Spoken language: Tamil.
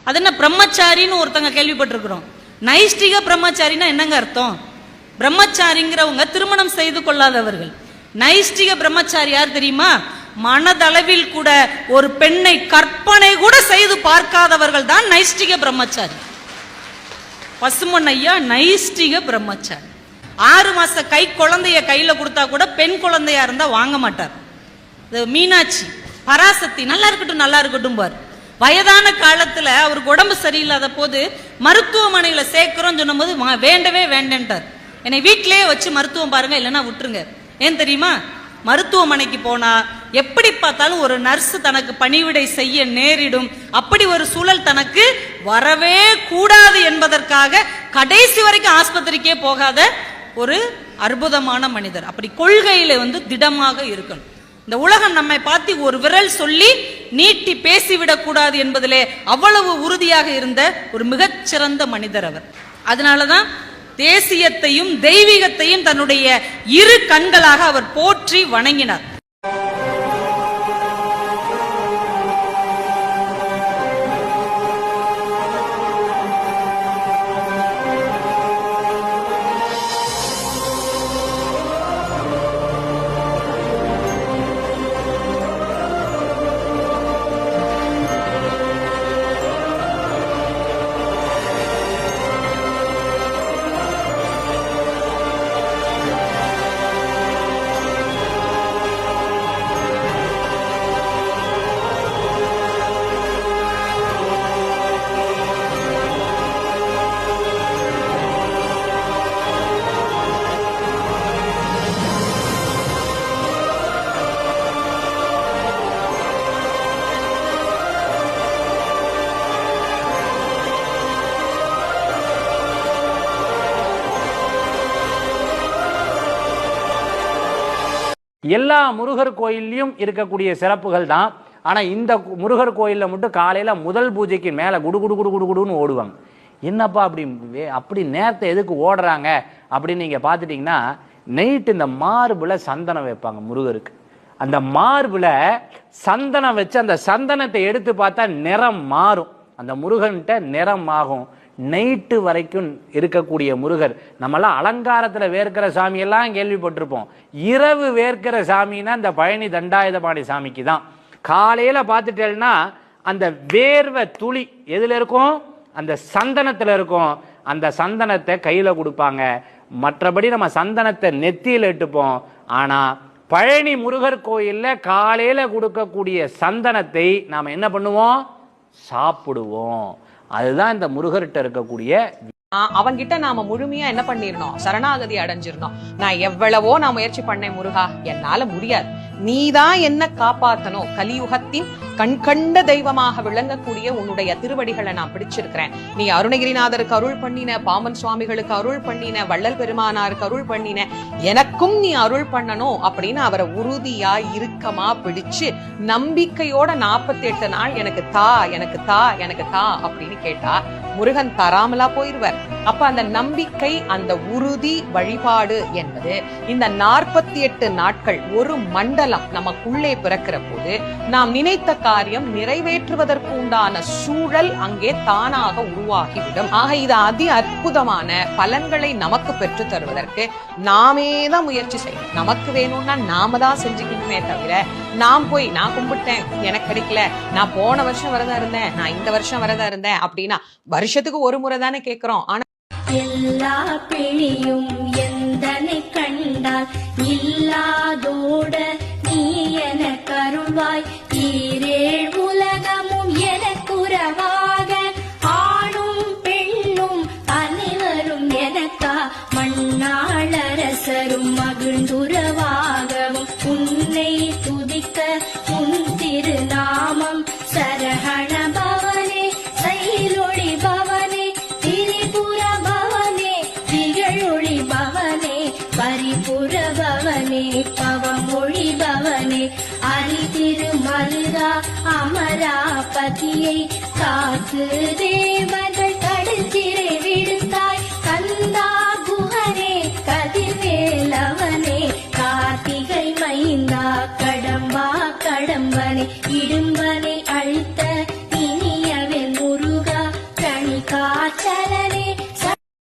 அது என்ன பிரம்மச்சாரின்னு ஒருத்தங்க கேள்விப்பட்டிருக்கிறோம். நைஷ்டிக பிரம்மச்சாரின்னா என்னங்க அர்த்தம்? பிரம்மச்சாரிங்கிறவங்க திருமணம் செய்து கொள்ளாதவர்கள். நைஷ்டிக பிரம்மச்சாரி யார் தெரியுமா? மனதளவில் கூட ஒரு பெண்ணை கற்பனை கூட செய்து பார்க்காதவர்கள் தான் நைஷ்டிக பிரம்மச்சாரி. பசுமன் ஐயா நைஷ்டிக பிரம்மச்சாரி. 6 மாச கை குழந்தைய கையில கொடுத்தா கூட பெண் குழந்தையா இருந்தா வாங்க மாட்டார். மீனாட்சி பராசக்தி நல்லா இருக்கட்டும் பார். வயதான காலத்துல அவருக்கு உடம்பு சரியில்லாத போது மருத்துவமனையில சேர்க்கிறோம் சொன்னும் போது வேண்டவே வேண்டார். என்னை வீட்டிலேயே வச்சு மருத்துவம் பாருங்க, இல்லைன்னா விட்டுருங்க. ஏன் தெரியுமா? மருத்துவமனைக்கு போனா எப்படி பார்த்தாலும் ஒரு நர்ஸ் தனக்கு பணிவிடை செய்ய நேரிடும். அப்படி ஒரு சூழல் தனக்கு வரவே கூடாது என்பதற்காக கடைசி வரைக்கும் ஆஸ்பத்திரிக்கே போகாத ஒரு அற்புதமான மனிதர். அப்படி கொள்கையில திடமாக இருக்கணும். இந்த உலகம் நம்மை பார்த்து ஒரு விரல் சொல்லி நீட்டி பேசிவிடக் கூடாது என்பதிலே அவ்வளவு உறுதியாக இருந்த ஒரு மிகச்சிறந்த மனிதர் அவர். அதனாலதான் தேசியத்தையும் தெய்வீகத்தையும் தன்னுடைய இரு கண்களாக அவர் போற்றி வணங்கினார். எல்லா முருகர் கோயில்லையும் இருக்கக்கூடிய சிறப்புகள் தான். ஆனா இந்த முருகர் கோயில்ல மட்டும் காலையில முதல் பூஜைக்கு மேல குடுன்னு ஓடுவாங்க. என்னப்பா அப்படி நேரத்தை எதுக்கு ஓடுறாங்க அப்படின்னு நீங்க பாத்துட்டீங்கன்னா, நைட்டு இந்த மார்புல சந்தனம் வைப்பாங்க முருகருக்கு. அந்த மார்புல சந்தனம் வச்சு அந்த சந்தனத்தை எடுத்து பார்த்தா நிறம் மாறும். அந்த முருகன்கிட்ட நிறம் ஆகும். நைட்டு வரைக்கும் இருக்கக்கூடிய முருகர். நம்மெல்லாம் அலங்காரத்துல வேர்க்கிற சாமியெல்லாம் கேள்விப்பட்டிருப்போம். இரவு வேர்க்கிற சாமின்னா இந்த பழனி தண்டாயுதபாணி சாமிக்கு தான். காலையில பார்த்துட்டேன்னா அந்த வேர்வை துளி எதுல இருக்கும்? அந்த சந்தனத்துல இருக்கும். அந்த சந்தனத்தை கையில கொடுப்பாங்க. மற்றபடி நம்ம சந்தனத்தை நெத்தியில இட்டுப்போம். ஆனா பழனி முருகர் கோயில்ல காலையில கொடுக்கக்கூடிய சந்தனத்தை நாம என்ன பண்ணுவோம்? சாப்பிடுவோம். அதுதான் இந்த முருகர்கிட்ட இருக்கக்கூடிய. அவங்கிட்ட நாம முழுமையா என்ன பண்ணிருந்தோம்? சரணாகதி அடைஞ்சிருந்தோம். நான் எவ்வளவோ முயற்சி பண்ணேன் முருகா, என்னால முடியாது, நீதான் என்ன காப்பாத்தணும். கலியுகத்தின் கண்கண்ட தெய்வமாக விளங்கக்கூடிய உன்னுடைய திருவடிகளை நான் பிடிச்சிருக்கிறேன். நீ அருணகிரிநாதருக்கு அருள் பண்ணின, பாம்பன் சுவாமிகளுக்கு அருள் பண்ணின, வள்ளல் பெருமானாருக்கு அருள் பண்ணின, எனக்கும் நீ அருள் பண்ணணும் அப்படின்னு அவரை உறுதியா இறுக்கமா பிடிச்சு நம்பிக்கையோட 48 நாள் எனக்கு தா எனக்கு தா எனக்கு தா அப்படின்னு கேட்டா முருகன் தராமலா போயிருவார். அப்ப அந்த நம்பிக்கை, அந்த உறுதி வழிபாடு என்பது இந்த 48 நாட்கள் ஒரு மண்டலம் நமக்குள்ளே பிறக்கிற போது நாம் நினைத்த காரியம் நிறைவேற்றுவதற்கு உண்டான சூழல் அங்கே தானாக உருவாகிவிடும். ஆக இது அதி அற்புதமான பலன்களை நமக்கு பெற்று தருவதற்கு நாமே தான் முயற்சி செய்யணும். நமக்கு வேணும்னா நாம தான் செஞ்சுக்கணுமே தவிர நான் கும்பிட்டேன் எனக்கு கிடைக்கல, நான் போன வருஷம் வரதா இருந்தேன், நான் இந்த வருஷம் வரதா இருந்தேன் அப்படின்னா வருஷத்துக்கு ஒரு முறை தானே கேட்கிறோம். ஆனா எல்லா பிணியும் எந்தனை கண்டால் இல்லாதோட நீ என கருள்வாய். ஈரேழ் உலகமும் எனக்குறவாக ஆணும் பெண்ணும் அனைவரும் எனக்கா மண்ணாளரசரும் மகிழ்ந்துறவாகவும் உன்னை துதிக்க உன் திருநாமம் சரஹண பவனே செயலொளி பவனே திரிபுர பவனே திகழொளி பவனே பரிபுர பவனே பவமொழி பவனே அரி திருமருகா அமராபதியை காத்து தேவர்கள் கடுஞ்சிறை விடுத்தாய். கந்தா குஹனே கதிர்வேலவனே கார்த்திகை மைந்தா கடம்பா கடம்பனே இடும்பனை அழித்த இனியவே முருகா காற்றலை